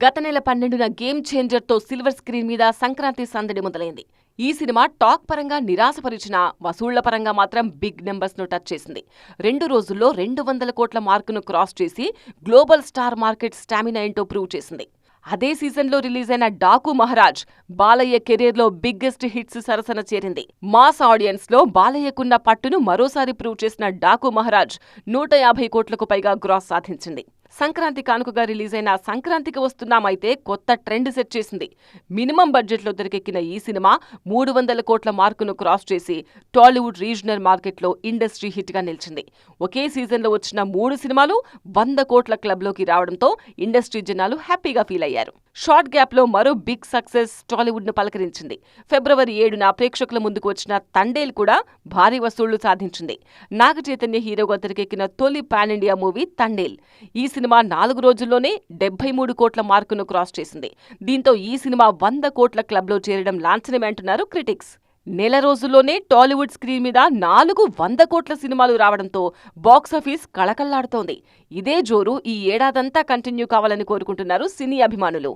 గత నెల 12న game చేంజర్తో silver screen మీద సంక్రాంతి సందడి మొదలైంది. ఈ సినిమా టాక్ పరంగా నిరాశపరిచినా వసూళ్ల పరంగా మాత్రం బిగ్ నెంబర్స్ ను టచ్ చేసింది. 2 రోజుల్లో 200 కోట్ల మార్కును క్రాస్ చేసి గ్లోబల్ స్టార్ మార్కెట్ స్టామినా ఏంటో ప్రూవ్ చేసింది. అదే సీజన్లో రిలీజ్ అయిన డాకు మహారాజ్ బాలయ్య కెరీర్లో బిగ్గెస్ట్ హిట్స్ సరసన చేరింది. మాస్ ఆడియన్స్ లో బాలయ్యకున్న పట్టును మరోసారి ప్రూవ్ చేసిన డాకు మహారాజ్ 150 కోట్లకు పైగా గ్రాస్ సాధించింది. సంక్రాంతి కానుకగా రిలీజ్ అయిన సంక్రాంతికి వస్తున్నామైతే కొత్త ట్రెండ్ సెట్ చేసింది. మినిమం బడ్జెట్లో తెరకెక్కిన ఈ సినిమా 300 కోట్ల మార్కును క్రాస్ చేసి టాలీవుడ్ రీజనల్ మార్కెట్లో ఇండస్ట్రీ హిట్ గా నిలిచింది. ఒకే సీజన్లో వచ్చిన 3 సినిమాలు 100 కోట్ల క్లబ్లోకి రావడంతో ఇండస్ట్రీ జనాలు హ్యాపీగా ఫీల్ అయ్యారు. షార్ట్ గ్యాప్ లో మరో బిగ్ సక్సెస్ టాలీవుడ్ ను పలకరించింది. ఫిబ్రవరి 7న ప్రేక్షకుల ముందుకు వచ్చిన తండేల్ కూడా భారీ వసూళ్లు సాధించింది. నాగ చైతన్య హీరోగా తెరకెక్కిన తొలి పాన్ ఇండియా మూవీ తండేల్. ఈ సినిమా 4 రోజుల్లోనే 73 కోట్ల మార్కును క్రాస్ చేసింది. దీంతో ఈ సినిమా 100 కోట్ల క్లబ్లో చేరడం లాంఛనమే అంటున్నారు క్రిటిక్స్. నెల రోజుల్లోనే టాలీవుడ్ స్క్రీన్ మీద 4 100 కోట్ల సినిమాలు రావడంతో బాక్సాఫీస్ కళకళ్లాడుతోంది. ఇదే జోరు ఈ ఏడాదంతా కంటిన్యూ కావాలని కోరుకుంటున్నారు సినీ అభిమానులు.